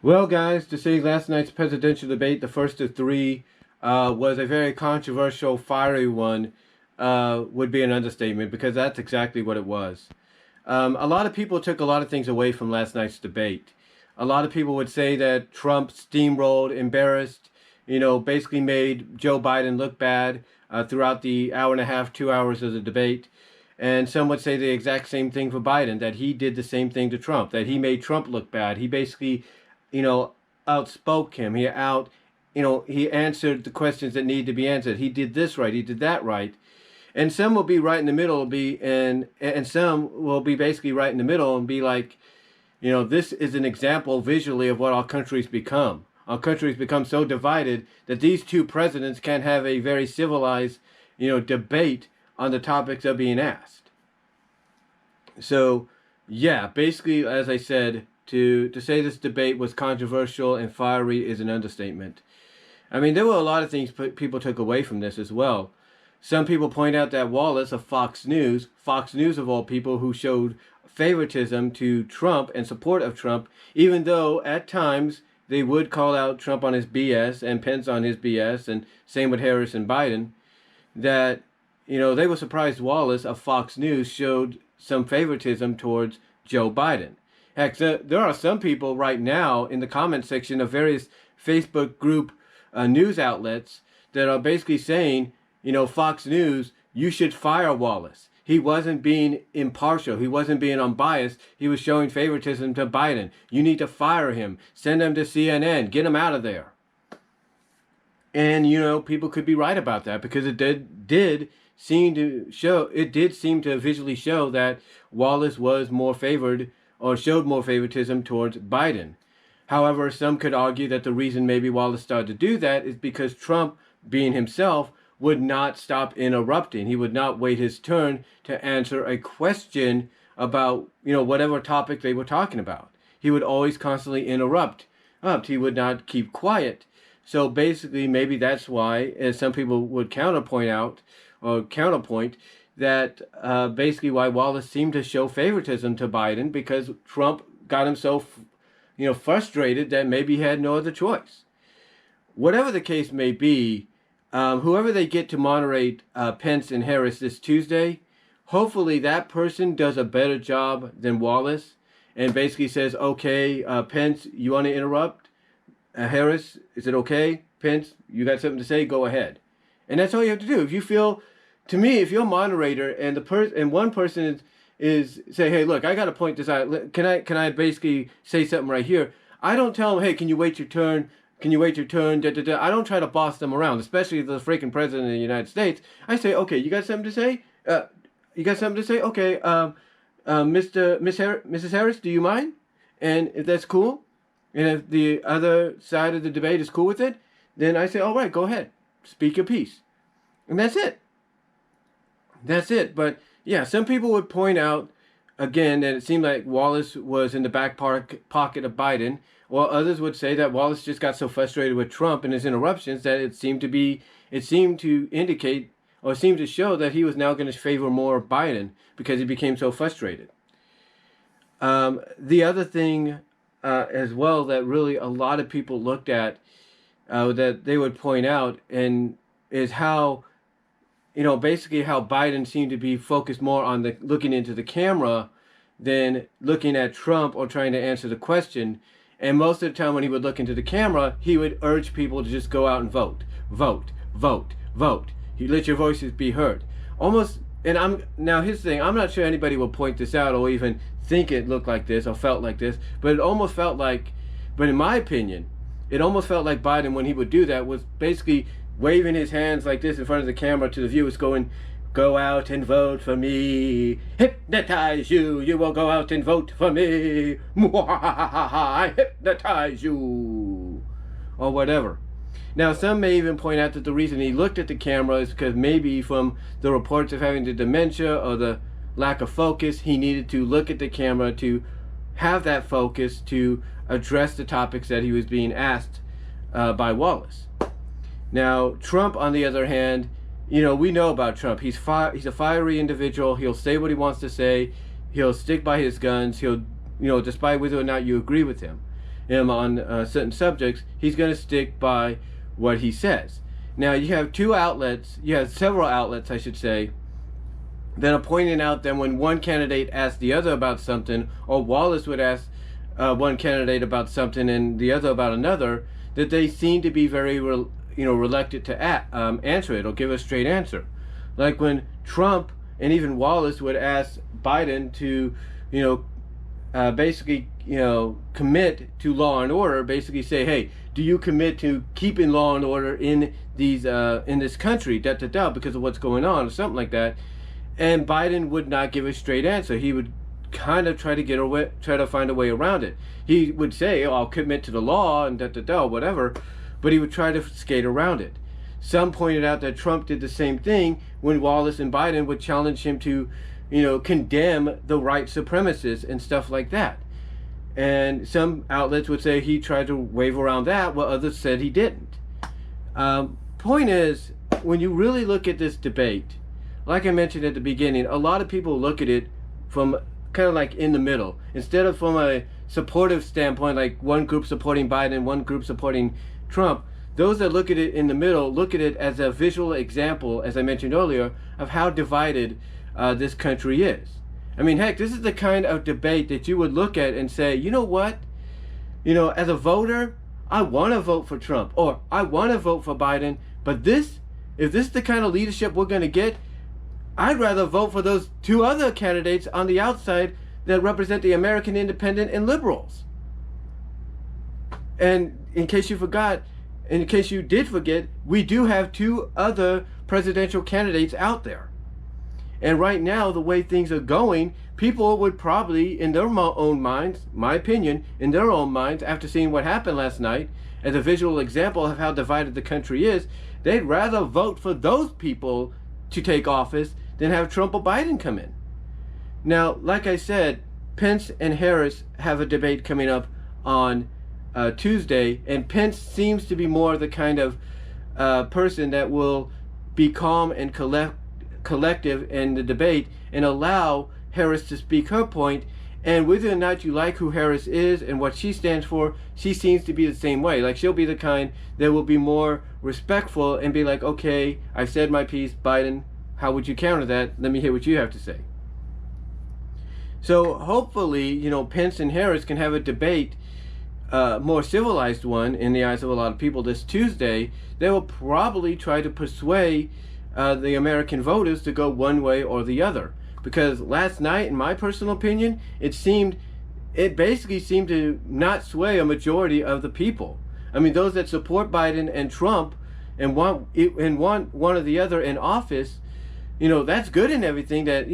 Well, guys, to say last night's presidential debate, the first of three, was a very controversial, fiery one, would be an understatement because that's exactly what it was. A lot of people took a lot of things away from last night's debate. A lot of people would say that Trump steamrolled, embarrassed, basically made Joe Biden look bad throughout the hour and a half, 2 hours of the debate. And some would say the exact same thing for Biden, that he did the same thing to Trump, that he made Trump look bad. He basically, outspoke him. He answered the questions that needed to be answered. He did this right. He did that right. And some will be right in the middle, and some will be basically right in the middle and be like, this is an example visually of what our country's become. Our country's become so divided that these two presidents can't have a very civilized, debate on the topics that are being asked. So, yeah, basically, as I said, to say this debate was controversial and fiery is an understatement. I mean, there were a lot of things people took away from this as well. Some people point out that Wallace of Fox News of all people, who showed favoritism to Trump and support of Trump, even though at times they would call out Trump on his BS and Pence on his BS, and same with Harris and Biden, that, they were surprised Wallace of Fox News showed some favoritism towards Joe Biden. Heck, there are some people right now in the comment section of various Facebook group news outlets that are basically saying, Fox News, you should fire Wallace. He wasn't being impartial. He wasn't being unbiased. He was showing favoritism to Biden. You need to fire him. Send him to CNN. Get him out of there. And, people could be right about that, because it did seem to visually show that Wallace was more favored, or showed more favoritism towards Biden. However, some could argue that the reason maybe Wallace started to do that is because Trump, being himself, would not stop interrupting. He would not wait his turn to answer a question about, whatever topic they were talking about. He would always constantly interrupt. He would not keep quiet. So basically, maybe that's why, as some people would counterpoint, that basically why Wallace seemed to show favoritism to Biden, because Trump got him so, frustrated that maybe he had no other choice. Whatever the case may be, whoever they get to moderate Pence and Harris this Tuesday, hopefully that person does a better job than Wallace and basically says, okay, Pence, you want to interrupt? Harris, is it okay? Pence, you got something to say? Go ahead. And that's all you have to do. If you feel... To me, if you're a moderator and one person is say, hey, look, I got to point this out. Can I basically say something right here? I don't tell them, hey, can you wait your turn? Can you wait your turn? Da, da, da. I don't try to boss them around, especially the freaking president of the United States. I say, okay, you got something to say? You got something to say? Okay, Mrs. Harris, do you mind? And if that's cool, and if the other side of the debate is cool with it, then I say, all right, go ahead, speak your piece, and that's it. That's it. But yeah, some people would point out again that it seemed like Wallace was in the back pocket of Biden, while others would say that Wallace just got so frustrated with Trump and his interruptions that it seemed to indicate, or seemed to show, that he was now going to favor more Biden because he became so frustrated. The other thing as well that really a lot of people looked at, that they would point out, and is how, basically how Biden seemed to be focused more on looking into the camera than looking at Trump or trying to answer the question. And most of the time when he would look into the camera, he would urge people to just go out and vote. Vote, vote, vote. You let your voices be heard. Almost, and now here's the thing, I'm not sure anybody will point this out or even think it looked like this or felt like this, but it almost felt like, but in my opinion, it almost felt like Biden, when he would do that, was basically waving his hands like this in front of the camera to the viewers, going, go out and vote for me. Hypnotize you. You will go out and vote for me. I hypnotize you. Or whatever. Now, some may even point out that the reason he looked at the camera is because maybe from the reports of having the dementia or the lack of focus, he needed to look at the camera to have that focus to address the topics that he was being asked by Wallace. Now, Trump, on the other hand, we know about Trump. He's a fiery individual. He'll say what he wants to say. He'll stick by his guns. He'll, despite whether or not you agree with him. him on certain subjects, he's going to stick by what he says. Now, you have several outlets, I should say, that are pointing out that when one candidate asks the other about something, or Wallace would ask one candidate about something and the other about another, that they seem to be very reluctant to answer it or give a straight answer. Like when Trump and even Wallace would ask Biden to, basically, commit to law and order, basically say, hey, do you commit to keeping law and order in this country, because of what's going on, or something like that. And Biden would not give a straight answer. He would kind of try to find a way around it. He would say, oh, I'll commit to the law and whatever, but he would try to skate around it. Some pointed out that Trump did the same thing when Wallace and Biden would challenge him to, condemn the white supremacists and stuff like that. And some outlets would say he tried to wave around that, while others said he didn't. Point is, when you really look at this debate, like I mentioned at the beginning, a lot of people look at it from kind of like in the middle. Instead of from a supportive standpoint, like one group supporting Biden, one group supporting Trump, those that look at it in the middle look at it as a visual example, as I mentioned earlier, of how divided this country is. I mean, heck, this is the kind of debate that you would look at and say, you know what? As a voter, I want to vote for Trump, or I want to vote for Biden, but if this is the kind of leadership we're going to get, I'd rather vote for those two other candidates on the outside that represent the American independent and liberals. And in case you did forget, we do have two other presidential candidates out there. And right now, the way things are going, people would probably, in their own minds, my opinion, in their own minds, after seeing what happened last night, as a visual example of how divided the country is, they'd rather vote for those people to take office than have Trump or Biden come in. Now, like I said, Pence and Harris have a debate coming up on Tuesday, and Pence seems to be more the kind of person that will be calm and collective in the debate and allow Harris to speak her point. And whether or not you like who Harris is and what she stands for, she seems to be the same way. Like, she'll be the kind that will be more respectful and be like, okay, I've said my piece, Biden, how would you counter that? Let me hear what you have to say. So hopefully, Pence and Harris can have a debate, more civilized one in the eyes of a lot of people this Tuesday. They will probably try to persuade the American voters to go one way or the other. Because last night, in my personal opinion, it basically seemed to not sway a majority of the people. I mean, those that support Biden and Trump and want one or the other in office, that's good and everything that,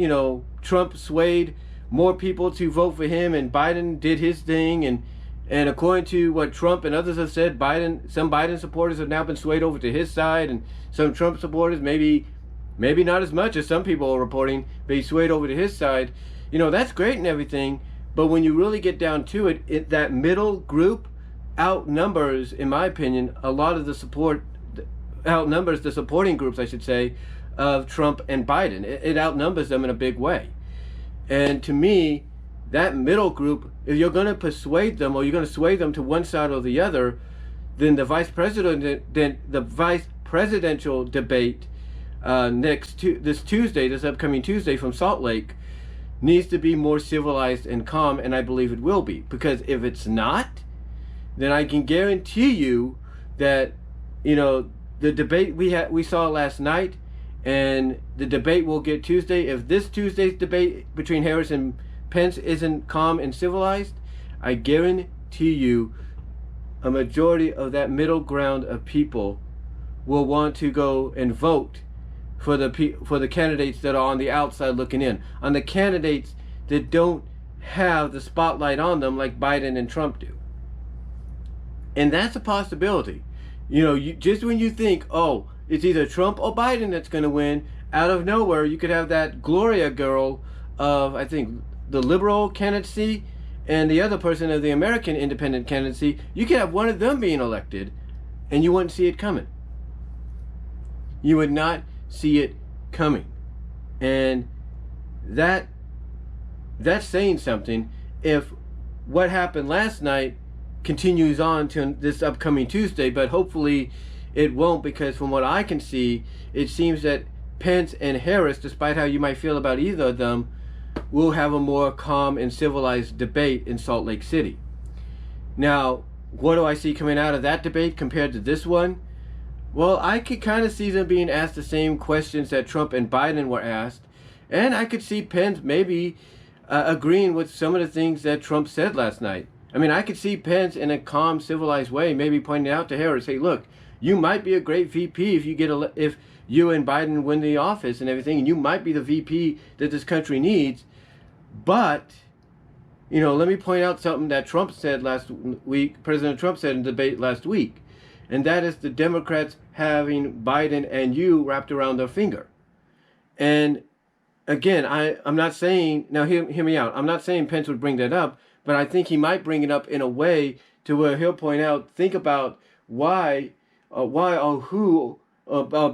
Trump swayed more people to vote for him and Biden did his thing. And according to what Trump and others have said, some Biden supporters have now been swayed over to his side, and some Trump supporters, maybe not as much as some people are reporting, but he swayed over to his side. That's great and everything, but when you really get down to it, that middle group outnumbers, in my opinion, outnumbers the supporting groups, I should say, of Trump and Biden. It outnumbers them in a big way. And to me, that middle group, if you're going to persuade them or you're going to sway them to one side or the other, then the vice presidential debate this upcoming Tuesday from Salt Lake, needs to be more civilized and calm, and I believe it will be. Because if it's not, then I can guarantee you that, the debate we saw last night and the debate we'll get Tuesday, if this Tuesday's debate between Harris and Pence isn't calm and civilized, I guarantee you a majority of that middle ground of people will want to go and vote for the candidates that are on the outside looking in, on the candidates that don't have the spotlight on them like Biden and Trump do. And that's a possibility. Just when you think, oh, it's either Trump or Biden that's going to win, out of nowhere you could have that Gloria girl of, I think, the liberal candidacy and the other person of the American independent candidacy. You could have one of them being elected and you wouldn't see it coming. You would not see it coming. And that's saying something. If what happened last night continues on to this upcoming Tuesday, but hopefully it won't, because from what I can see, it seems that Pence and Harris, despite how you might feel about either of them, will have a more calm and civilized debate in Salt Lake City. Now, what do I see coming out of that debate compared to this one? Well, I could kind of see them being asked the same questions that Trump and Biden were asked, and I could see Pence maybe agreeing with some of the things that Trump said last night. I mean, I could see Pence in a calm, civilized way maybe pointing out to Harris, hey, look, you might be a great VP if you if you and Biden win the office and everything, and you might be the VP that this country needs. But, you know, let me point out something that Trump said last week, President Trump said in debate last week, and that is the Democrats having Biden and you wrapped around their finger. And again, I'm not saying, now hear me out, I'm not saying Pence would bring that up, but I think he might bring it up in a way to where he'll point out, think about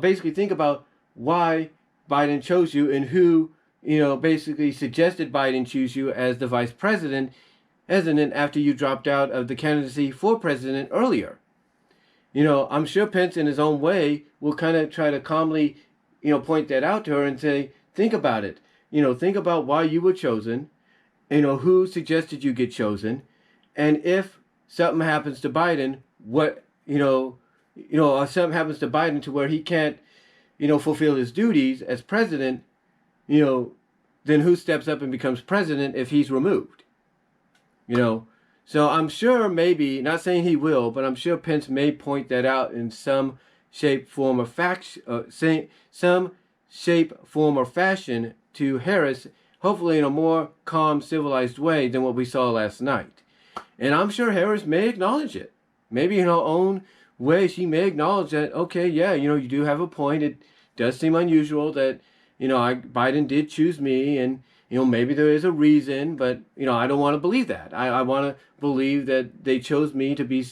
basically think about why Biden chose you and who, you know, basically suggested Biden choose you as the vice president after you dropped out of the candidacy for president earlier. You know, I'm sure Pence in his own way will kind of try to calmly, you know, point that out to her and say, think about it. You know, think about why you were chosen, you know, who suggested you get chosen, and if something happens to Biden, what, or something happens to Biden to where he can't, you know, fulfill his duties as president, you know, then who steps up and becomes president if he's removed? You know, so I'm sure maybe, not saying he will, but I'm sure Pence may point that out in some shape, form, or fashion to Harris, hopefully in a more calm, civilized way than what we saw last night. And I'm sure Harris may acknowledge it. Maybe in her own way, she may acknowledge that, okay, yeah, you know, you do have a point. It does seem unusual that, you know, Biden did choose me, and, you know, maybe there is a reason, but, you know, I don't want to believe that. I want to believe that they chose me to be,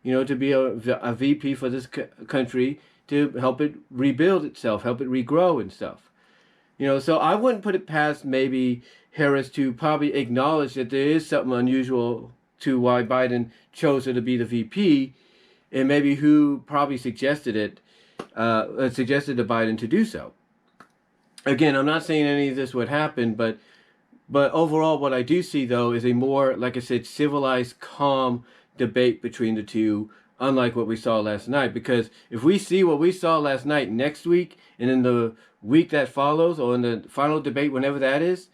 you know, to be a VP for this country, to help it rebuild itself, help it regrow and stuff. You know, so I wouldn't put it past maybe Harris to probably acknowledge that there is something unusual to why Biden chose her to be the VP, and maybe who probably suggested to Biden to do so. Again, I'm not saying any of this would happen, but overall, what I do see, though, is a more, like I said, civilized, calm debate between the two, unlike what we saw last night. Because if we see what we saw last night next week, and in the week that follows, or in the final debate, whenever that is,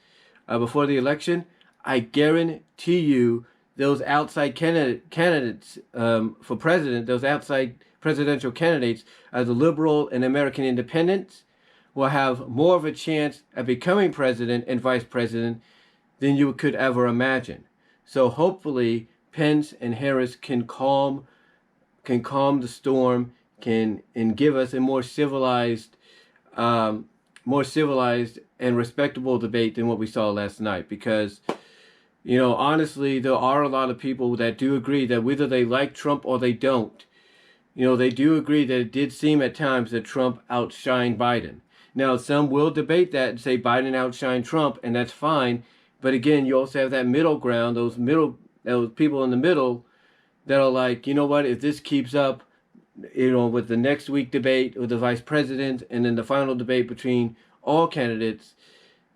before the election, I guarantee you those outside candidates for president, those outside presidential candidates, the liberal and American independents, will have more of a chance at becoming president and vice president than you could ever imagine. So hopefully Pence and Harris can calm the storm, and give us a more civilized and respectable debate than what we saw last night. Because, you know, honestly, there are a lot of people that do agree that whether they like Trump or they don't, you know, they do agree that it did seem at times that Trump outshined Biden. Now, some will debate that and say Biden outshined Trump, and that's fine. But again, you also have that middle ground, those people in the middle that are like, you know what, if this keeps up, you know, with the next week debate with the vice president and then the final debate between all candidates,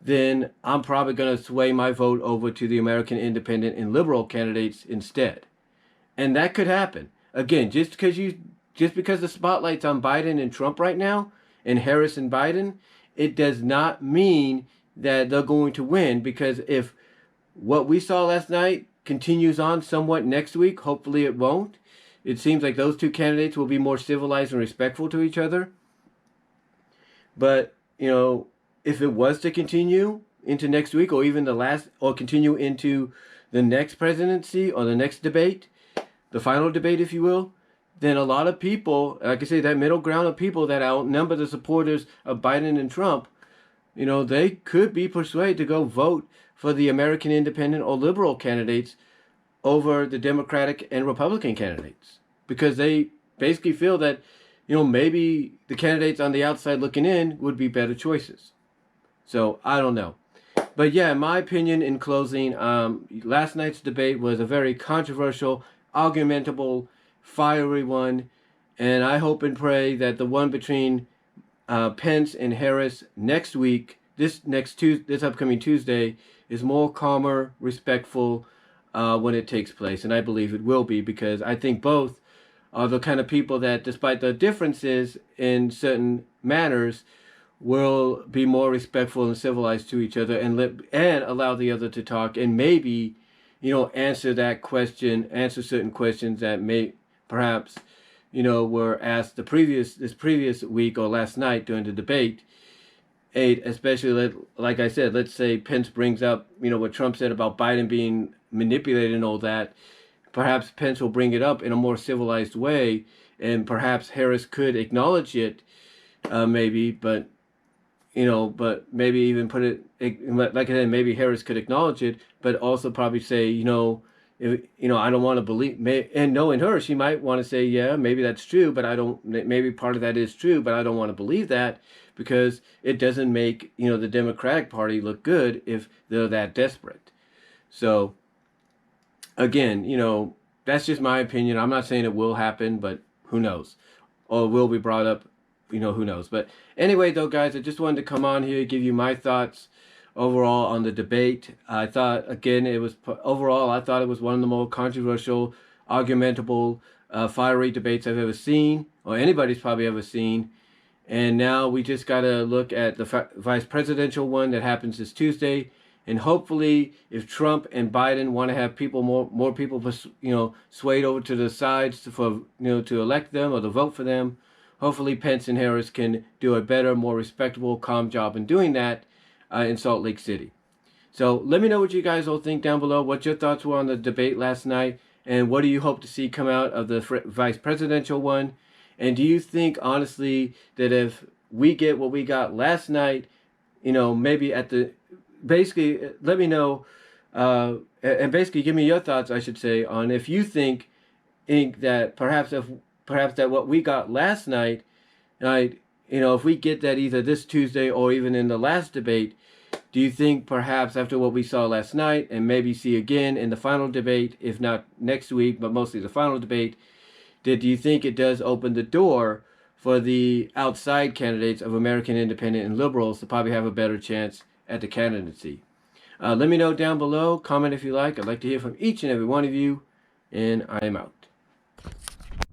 then I'm probably going to sway my vote over to the American independent and liberal candidates instead. And that could happen. Again, just because the spotlight's on Biden and Trump right now, and Harris and Biden, it does not mean that they're going to win. Because if what we saw last night continues on somewhat next week, hopefully it won't, it seems like those two candidates will be more civilized and respectful to each other. But, you know, if it was to continue into next week, or even continue into the next presidency or the next debate, the final debate, if you will, then a lot of people, like I say, that middle ground of people that outnumber the supporters of Biden and Trump, you know, they could be persuaded to go vote for the American independent or liberal candidates over the Democratic and Republican candidates, because they basically feel that, you know, maybe the candidates on the outside looking in would be better choices. So I don't know. But yeah, in my opinion, in closing, last night's debate was a very controversial, argumentable, fiery one. And I hope and pray that the one between Pence and Harris next week, this upcoming Tuesday, is more calmer, respectful when it takes place. And I believe it will be, because I think both are the kind of people that, despite the differences in certain manners, will be more respectful and civilized to each other, and allow the other to talk, and maybe, answer certain questions that may perhaps, were asked this previous week or last night during the debate. Especially, like I said, let's say Pence brings up, what Trump said about Biden being manipulated and all that. Perhaps Pence will bring it up in a more civilized way, and perhaps Harris could acknowledge it, maybe, but maybe even put it, like I said, maybe Harris could acknowledge it, but also probably say, I don't want to believe, and knowing her, she might want to say, yeah, maybe that's true, but maybe part of that is true, but I don't want to believe that, because it doesn't make, the Democratic Party look good if they're that desperate. So, again, that's just my opinion. I'm not saying it will happen, but who knows? Or will be brought up, who knows? But anyway, though, guys, I just wanted to come on here, give you my thoughts overall on the debate. I thought, again, I thought it was one of the more controversial, argumentable, fiery debates I've ever seen, or anybody's probably ever seen. And now we just got to look at the vice presidential one that happens this Tuesday. And hopefully, if Trump and Biden want to have more people, swayed over to the sides to elect them or to vote for them, hopefully Pence and Harris can do a better, more respectable, calm job in doing that in Salt Lake City. So let me know what you guys all think down below, what your thoughts were on the debate last night, and what do you hope to see come out of the vice presidential one? And do you think, honestly, that if we get what we got last night, maybe basically, let me know, and basically give me your thoughts, I should say, on if you think that perhaps that what we got last night, if we get that either this Tuesday or even in the last debate, do you think perhaps after what we saw last night, and maybe see again in the final debate, if not next week, but mostly the final debate, do you think it does open the door for the outside candidates of American Independent and Liberals to probably have a better chance at the candidacy? Let me know down below. Comment if you like. I'd like to hear from each and every one of you. And I am out.